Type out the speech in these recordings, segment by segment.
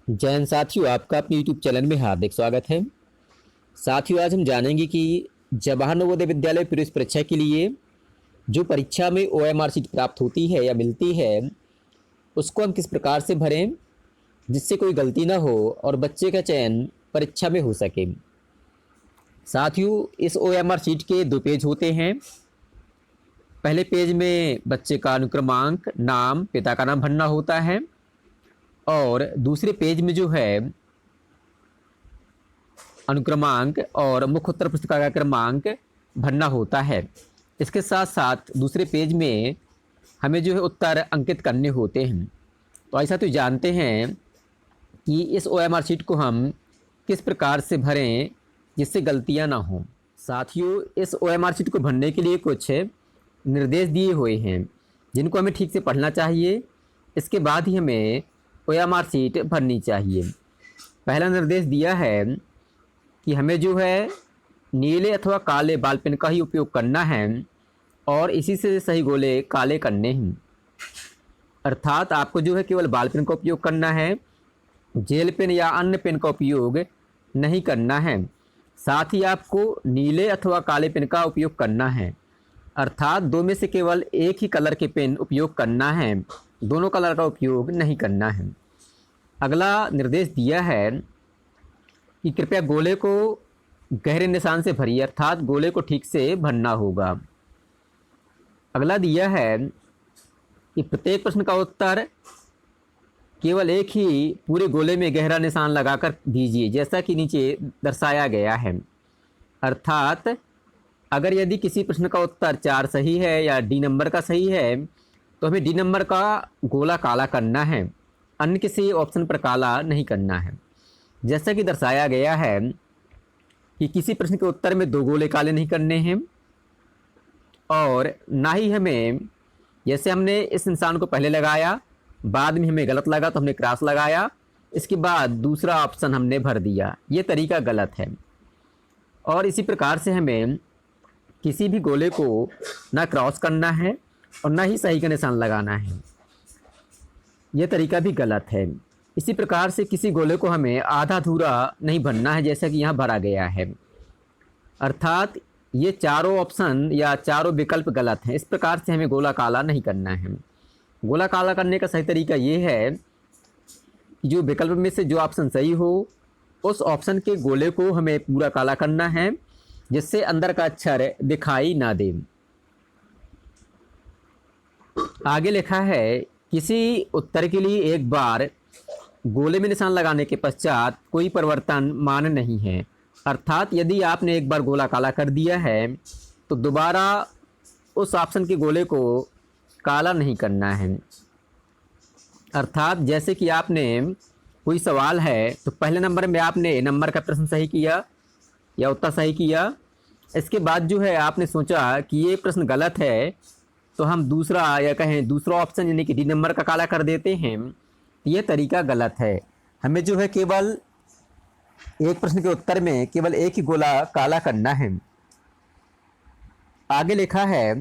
जैन साथियों, आपका अपने यूट्यूब चैनल में हार्दिक स्वागत है। साथियों, आज हम जानेंगे कि जवाहर नवोदय विद्यालय प्रवेश परीक्षा के लिए जो परीक्षा में OMR सीट प्राप्त होती है या मिलती है, उसको हम किस प्रकार से भरें जिससे कोई गलती ना हो और बच्चे का चयन परीक्षा में हो सके। साथियों, इस OMR सीट के 2 पेज होते हैं। पहले पेज में बच्चे का अनुक्रमांक, नाम, पिता का नाम भरना होता है और दूसरे पेज में जो है अनुक्रमांक और मुख्य उत्तर पुस्तिका का क्रमांक भरना होता है। इसके साथ साथ दूसरे पेज में हमें जो है उत्तर अंकित करने होते हैं। तो ऐसा तो जानते हैं कि इस OMR शीट को हम किस प्रकार से भरें जिससे गलतियां ना हों। साथियों, इस OMR शीट को भरने के लिए कुछ निर्देश दिए हुए हैं जिनको हमें ठीक से पढ़ना चाहिए। इसके बाद ही हमें OMR शीट भरनी चाहिए। पहला निर्देश दिया है कि हमें जो है नीले अथवा काले बॉल पेन का ही उपयोग करना है और इसी से सही गोले काले करने हैं। अर्थात आपको जो है केवल बॉल पेन का उपयोग करना है, जेल पेन या अन्य पेन का उपयोग नहीं करना है। साथ ही आपको नीले अथवा काले पेन का उपयोग करना है, अर्थात दो में से केवल एक ही कलर के पेन उपयोग करना है, दोनों कलर का उपयोग नहीं करना है। अगला निर्देश दिया है कि कृपया गोले को गहरे निशान से भरिए, अर्थात गोले को ठीक से भरना होगा। अगला दिया है कि प्रत्येक प्रश्न का उत्तर केवल एक ही पूरे गोले में गहरा निशान लगाकर दीजिए, जैसा कि नीचे दर्शाया गया है। अर्थात अगर यदि किसी प्रश्न का उत्तर 4 सही है या डी नंबर का सही है तो हमें डी नंबर का गोला काला करना है, अन्य किसी ऑप्शन पर काला नहीं करना है। जैसा कि दर्शाया गया है कि किसी प्रश्न के उत्तर में 2 गोले काले नहीं करने हैं और ना ही हमें, जैसे हमने इस निशान को पहले लगाया, बाद में हमें गलत लगा तो हमने क्रॉस लगाया, इसके बाद दूसरा ऑप्शन हमने भर दिया, ये तरीका गलत है। और इसी प्रकार से हमें किसी भी गोले को ना क्रॉस करना है और ना ही सही का निशान लगाना है, यह तरीका भी गलत है। इसी प्रकार से किसी गोले को हमें आधा अधूरा नहीं भरना है, जैसा कि यहाँ भरा गया है। अर्थात ये चारों ऑप्शन या चारों विकल्प गलत हैं। इस प्रकार से हमें गोला काला नहीं करना है। गोला काला करने का सही तरीका ये है कि जो विकल्प में से जो ऑप्शन सही हो उस ऑप्शन के गोले को हमें पूरा काला करना है, जिससे अंदर का अक्षर दिखाई ना दे। आगे लिखा है, किसी उत्तर के लिए एक बार गोले में निशान लगाने के पश्चात कोई परिवर्तन मान्य नहीं है। अर्थात यदि आपने एक बार गोला काला कर दिया है तो दोबारा उस ऑप्शन के गोले को काला नहीं करना है। अर्थात जैसे कि आपने कोई सवाल है तो पहले नंबर में आपने नंबर का प्रश्न सही किया या उत्तर सही किया, इसके बाद जो है आपने सोचा कि ये प्रश्न गलत है तो हम दूसरा या कहें दूसरा ऑप्शन यानी कि डी नंबर का काला कर देते हैं। यह तरीका गलत है। हमें जो है केवल एक प्रश्न के उत्तर में केवल एक ही गोला काला करना है। आगे लिखा है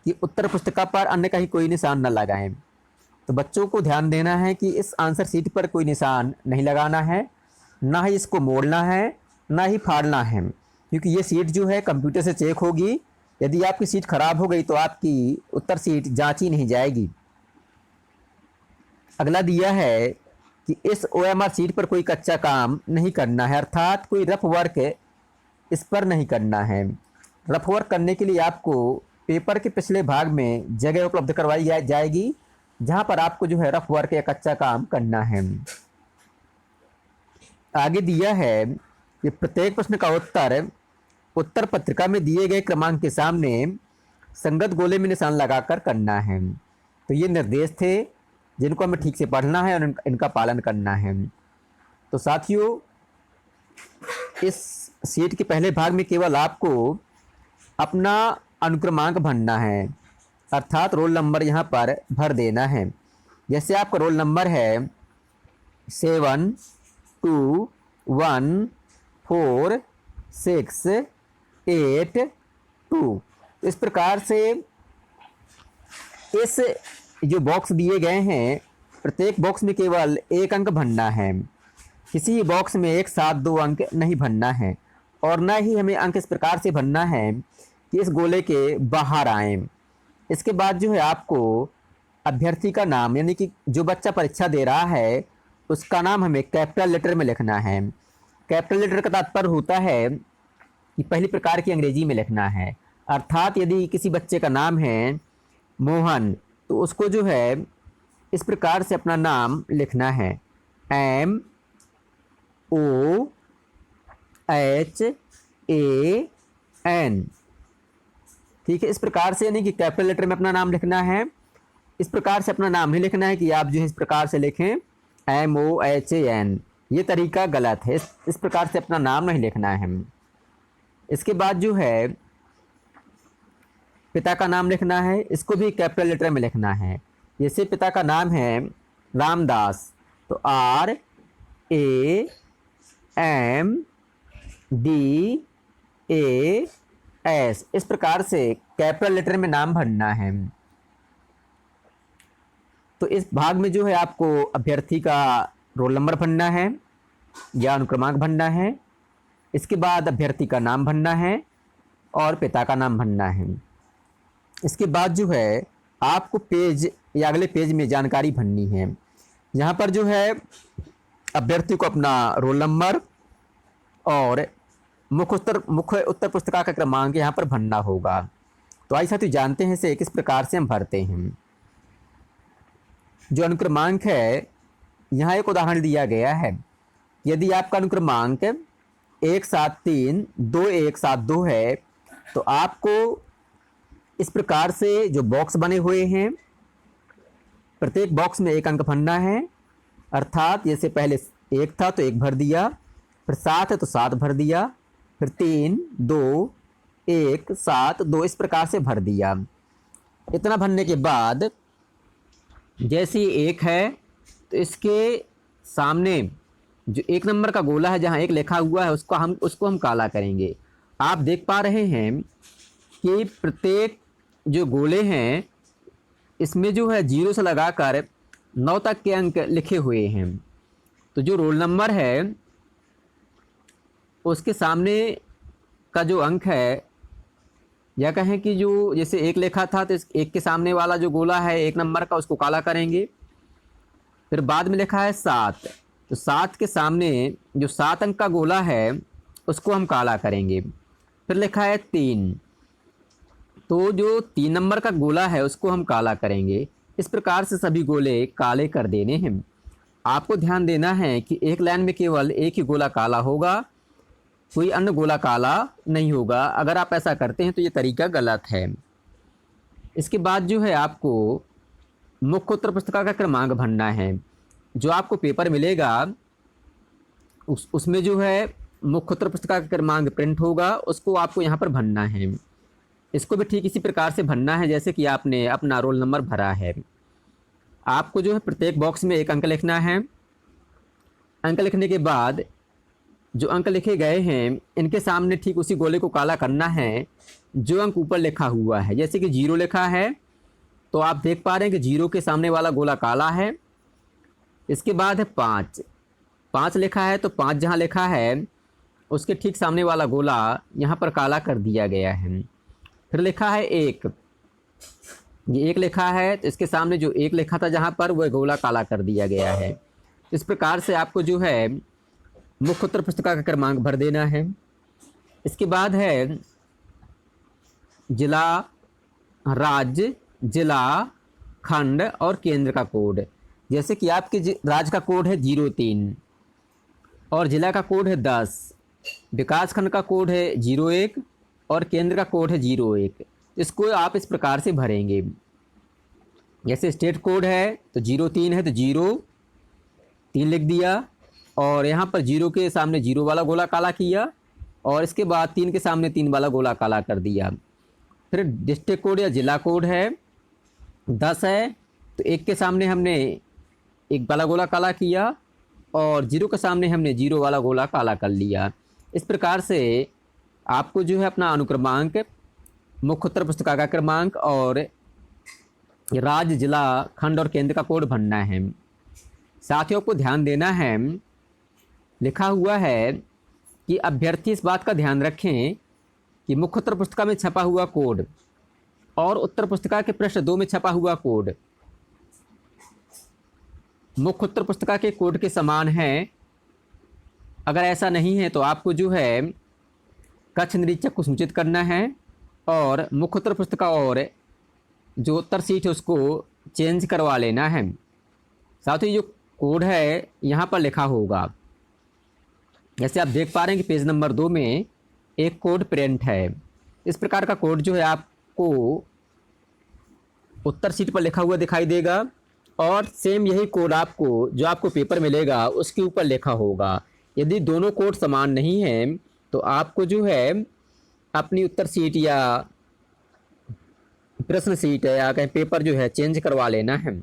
कि उत्तर पुस्तिका पर अन्य का ही कोई निशान न लगाएं। तो बच्चों को ध्यान देना है कि इस आंसर शीट पर कोई निशान नहीं लगाना है, ना ही इसको मोड़ना है, ना ही फाड़ना है, क्योंकि ये सीट जो है कंप्यूटर से चेक होगी। यदि आपकी सीट खराब हो गई तो आपकी उत्तर सीट जांची नहीं जाएगी। अगला दिया है कि इस OMR सीट पर कोई कच्चा काम नहीं करना है, अर्थात कोई रफ वर्क इस पर नहीं करना है। रफ वर्क करने के लिए आपको पेपर के पिछले भाग में जगह उपलब्ध करवाई जाएगी, जहां पर आपको जो है रफ वर्क या कच्चा काम करना है। आगे दिया है कि प्रत्येक प्रश्न का उत्तर पत्रिका में दिए गए क्रमांक के सामने संगत गोले में निशान लगाकर करना है। तो ये निर्देश थे जिनको हमें ठीक से पढ़ना है और इनका पालन करना है। तो साथियों, इस सीट के पहले भाग में केवल आपको अपना अनुक्रमांक भरना है, अर्थात रोल नंबर यहाँ पर भर देना है। जैसे आपका रोल नंबर है 721468 2। इस प्रकार से इस जो बॉक्स दिए गए हैं प्रत्येक बॉक्स में केवल एक अंक भरना है। किसी बॉक्स में एक साथ दो अंक नहीं भरना है और न ही हमें अंक इस प्रकार से भरना है कि इस गोले के बाहर आए। इसके बाद जो है आपको अभ्यर्थी का नाम, यानी कि जो बच्चा परीक्षा दे रहा है उसका नाम हमें कैपिटल लेटर में लिखना है। कैपिटल लेटर का तात्पर्य होता है कि पहली प्रकार की अंग्रेजी में लिखना है। अर्थात यदि किसी बच्चे का नाम है मोहन, तो उसको जो है इस प्रकार से अपना नाम लिखना है, MOHAN। ठीक है, इस प्रकार से, यानी कि कैपिटल लेटर में अपना नाम लिखना है। इस प्रकार से अपना नाम नहीं लिखना है कि आप जो है इस प्रकार से लिखें MOHAN, ये तरीका गलत है। इस प्रकार से अपना नाम नहीं लिखना है। इसके बाद जो है पिता का नाम लिखना है, इसको भी कैपिटल लेटर में लिखना है। जैसे पिता का नाम है रामदास, तो RAMDAS, इस प्रकार से कैपिटल लेटर में नाम भरना है। तो इस भाग में जो है आपको अभ्यर्थी का रोल नंबर भरना है या अनुक्रमांक भरना है। इसके बाद अभ्यर्थी का नाम भरना है और पिता का नाम भरना है। इसके बाद जो है आपको पेज या अगले पेज में जानकारी भरनी है। यहाँ पर जो है अभ्यर्थी को अपना रोल नंबर और मुख्य उत्तर पुस्तिका का क्रमांक यहाँ पर भरना होगा। तो आइए साथियों जानते हैं इसे किस प्रकार से हम भरते हैं। जो अनुक्रमांक है, यहाँ एक उदाहरण दिया गया है। यदि आपका अनुक्रमांक 1732172 है, तो आपको इस प्रकार से जो बॉक्स बने हुए हैं, प्रत्येक बॉक्स में एक अंक भरना है। अर्थात जैसे पहले 1 था तो 1 भर दिया, फिर 7 है तो 7 भर दिया, फिर 3 2 1 7 2, इस प्रकार से भर दिया। इतना भरने के बाद जैसे 1 है तो इसके सामने जो 1 नंबर का गोला है, जहाँ 1 लिखा हुआ है, उसको हम काला करेंगे। आप देख पा रहे हैं कि प्रत्येक जो गोले हैं इसमें जो है 0 से लगाकर 9 तक के अंक लिखे हुए हैं। तो जो रोल नंबर है उसके सामने का जो अंक है, या कहें कि जो जैसे 1 लिखा था तो इस 1 के सामने वाला जो गोला है 1 नंबर का, उसको काला करेंगे। फिर बाद में लिखा है 7, तो 7 के सामने जो 7 अंक का गोला है उसको हम काला करेंगे। फिर लिखा है 3, तो जो 3 नंबर का गोला है उसको हम काला करेंगे। इस प्रकार से सभी गोले काले कर देने हैं। आपको ध्यान देना है कि एक लाइन में केवल एक ही गोला काला होगा, कोई अन्य गोला काला नहीं होगा। अगर आप ऐसा करते हैं तो ये तरीका गलत है। इसके बाद जो है आपको मुख्य उत्तर पुस्तिका का क्रमांक भरना है। जो आपको पेपर मिलेगा उसमें जो है मुख्य उत्तर पुस्तिका का क्रमांक प्रिंट होगा, उसको आपको यहाँ पर भरना है। इसको भी ठीक इसी प्रकार से भरना है जैसे कि आपने अपना रोल नंबर भरा है। आपको जो है प्रत्येक बॉक्स में एक अंक लिखना है। अंक लिखने के बाद जो अंक लिखे गए हैं इनके सामने ठीक उसी गोले को काला करना है जो अंक ऊपर लिखा हुआ है। जैसे कि 0 लिखा है तो आप देख पा रहे हैं कि 0 के सामने वाला गोला काला है। इसके बाद है 5 लिखा है तो 5 जहाँ लिखा है उसके ठीक सामने वाला गोला यहाँ पर काला कर दिया गया है। फिर लिखा है 1, ये 1 लिखा है तो इसके सामने जो 1 लिखा था जहाँ पर वह गोला काला कर दिया गया है। इस प्रकार से आपको जो है मुख्य उत्तर पुस्तिका का क्रमांक भर देना है। इसके बाद है जिला, राज्य, जिला, खंड और केंद्र का कोड। जैसे कि आपके राज्य का कोड है 03 और जिला का कोड है 10, विकास खंड का कोड है 01 और केंद्र का कोड है 01। इसको आप इस प्रकार से भरेंगे। जैसे स्टेट कोड है तो 03 है तो 03 लिख दिया और यहाँ पर 0 के सामने 0 वाला गोला काला किया और इसके बाद 3 के सामने 3 वाला गोला काला कर दिया। फिर डिस्ट्रिक्ट कोड या जिला कोड है 10 है तो 1 के सामने हमने 1 वाला गोला काला किया और 0 के सामने हमने 0 वाला गोला काला कर लिया। इस प्रकार से आपको जो है अपना अनुक्रमांक, मुख्य उत्तर पुस्तिका का क्रमांक और राज्य, जिला, खंड और केंद्र का कोड भरना है। साथियों को ध्यान देना है, लिखा हुआ है कि अभ्यर्थी इस बात का ध्यान रखें कि मुख्य उत्तर पुस्तिका में छपा हुआ कोड और उत्तर पुस्तिका के पृष्ठ 2 में छपा हुआ कोड मुख्य उत्तर पुस्तिका के कोड के समान है। अगर ऐसा नहीं है तो आपको जो है कक्ष निरीक्षक को सूचित करना है और मुख्य उत्तर पुस्तिका और जो उत्तर सीट है उसको चेंज करवा लेना है। साथ ही जो कोड है यहाँ पर लिखा होगा, जैसे आप देख पा रहे हैं कि पेज नंबर 2 में एक कोड प्रिंट है। इस प्रकार का कोड जो है आपको उत्तर सीट पर लिखा हुआ दिखाई देगा और सेम यही कोड आपको जो आपको पेपर मिलेगा उसके ऊपर लिखा होगा। यदि दोनों कोड समान नहीं हैं तो आपको जो है अपनी उत्तर सीट या प्रश्न सीट है या कहीं पेपर जो है चेंज करवा लेना है।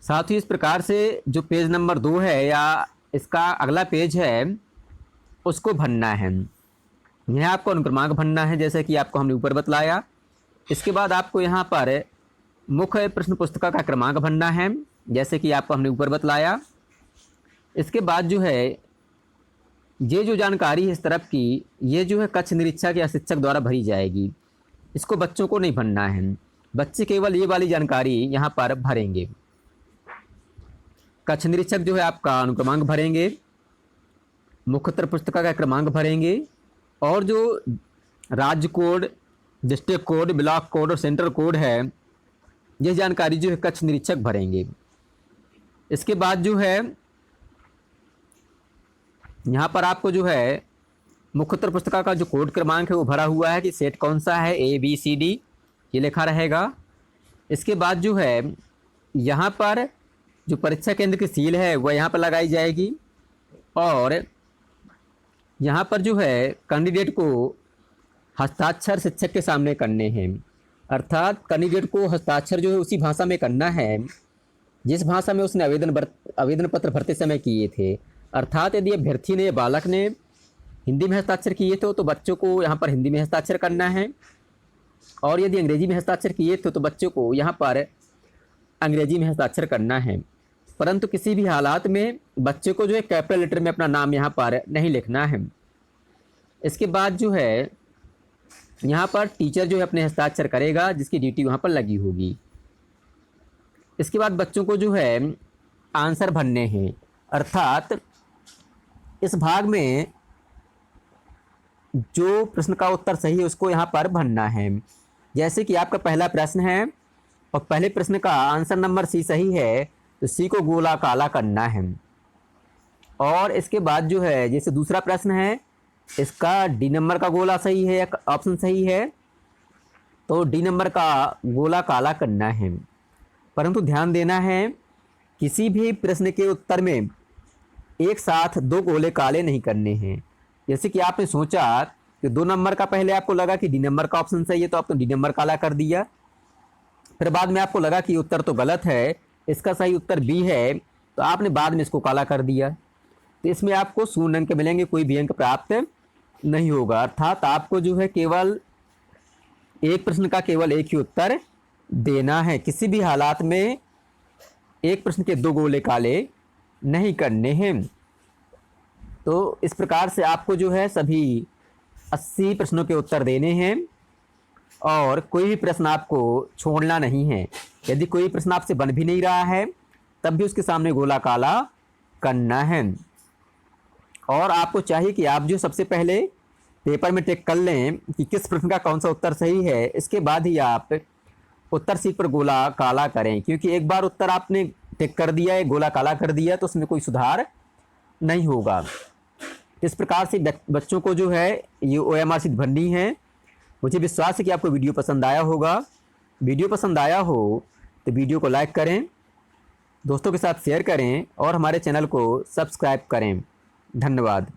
साथ ही इस प्रकार से जो पेज नंबर 2 है या इसका अगला पेज है उसको भरना है। यह आपको अनुक्रमांक भरना है जैसे कि आपको हमने ऊपर बतलाया। इसके बाद आपको यहाँ पर मुख्य प्रश्न पुस्तिका का क्रमांक भरना है जैसे कि आपको हमने ऊपर बतलाया। इसके बाद जो है ये जो जानकारी है इस तरफ की ये जो है कक्ष निरीक्षक या शिक्षक द्वारा भरी जाएगी। इसको बच्चों को नहीं भरना है, बच्चे केवल ये वाली जानकारी यहाँ पर भरेंगे। कक्ष निरीक्षक जो है आपका अनुक्रमांक भरेंगे, मुख्य उत्तर पुस्तिका का क्रमांक भरेंगे और जो राज्य code, district code, block code और सेंटर कोड है ये जानकारी जो है कक्ष निरीक्षक भरेंगे। इसके बाद जो है यहाँ पर आपको जो है मुख्य उत्तर पुस्तिका का जो कोड क्रमांक है वो भरा हुआ है कि सेट कौन सा है, ABCD ये लिखा रहेगा। इसके बाद जो है यहाँ पर जो परीक्षा केंद्र की सील है वह यहाँ पर लगाई जाएगी और यहाँ पर जो है कैंडिडेट को हस्ताक्षर शिक्षक के सामने करने हैं। अर्थात कैंडिडेट को हस्ताक्षर जो है उसी भाषा में करना है जिस भाषा में उसने आवेदन पत्र भरते समय किए थे। अर्थात यदि अभ्यर्थी ने, बालक ने हिंदी में हस्ताक्षर किए थे तो बच्चों को यहाँ पर हिंदी में हस्ताक्षर करना है और यदि अंग्रेजी में हस्ताक्षर किए थे तो बच्चों को यहाँ पर अंग्रेजी में हस्ताक्षर करना है। परंतु किसी भी हालात में बच्चे को जो है कैपिटल लेटर में अपना नाम यहाँ पर नहीं लिखना है। इसके बाद जो है यहाँ पर टीचर जो है अपने हस्ताक्षर करेगा जिसकी ड्यूटी वहाँ पर लगी होगी। इसके बाद बच्चों को जो है आंसर भरने हैं। अर्थात इस भाग में जो प्रश्न का उत्तर सही है उसको यहाँ पर भरना है। जैसे कि आपका पहला प्रश्न है और पहले प्रश्न का आंसर नंबर C सही है तो C को गोला काला करना है। और इसके बाद जो है जैसे दूसरा प्रश्न है इसका D नंबर का गोला सही है या ऑप्शन सही है तो D नंबर का गोला काला करना है। परंतु ध्यान देना है किसी भी प्रश्न के उत्तर में एक साथ 2 गोले काले नहीं करने हैं। जैसे कि आपने सोचा कि 2 नंबर का पहले आपको लगा कि D नंबर का ऑप्शन सही है तो आपने D नंबर काला कर दिया। फिर बाद में आपको लगा कि उत्तर तो गलत है, इसका सही उत्तर B है तो आपने बाद में इसको काला कर दिया। तो इसमें आपको 0 अंक मिलेंगे, कोई भी अंक प्राप्त नहीं होगा। अर्थात आपको जो है केवल एक प्रश्न का केवल एक ही उत्तर देना है। किसी भी हालात में एक प्रश्न के 2 गोले काले नहीं करने हैं। तो इस प्रकार से आपको जो है सभी 80 प्रश्नों के उत्तर देने हैं और कोई भी प्रश्न आपको छोड़ना नहीं है। यदि कोई प्रश्न आपसे बन भी नहीं रहा है तब भी उसके सामने गोला काला करना है। और आपको चाहिए कि आप जो सबसे पहले पेपर में टिक कर लें कि किस प्रश्न का कौन सा उत्तर सही है, इसके बाद ही आप उत्तर सीट पर गोला काला करें। क्योंकि एक बार उत्तर आपने टिक कर दिया है, गोला काला कर दिया तो उसमें कोई सुधार नहीं होगा। इस प्रकार से बच्चों को जो है ये OMR शीट भरनी है। मुझे विश्वास है कि आपको वीडियो पसंद आया होगा। वीडियो पसंद आया हो तो वीडियो को लाइक करें, दोस्तों के साथ शेयर करें और हमारे चैनल को सब्सक्राइब करें। धन्यवाद।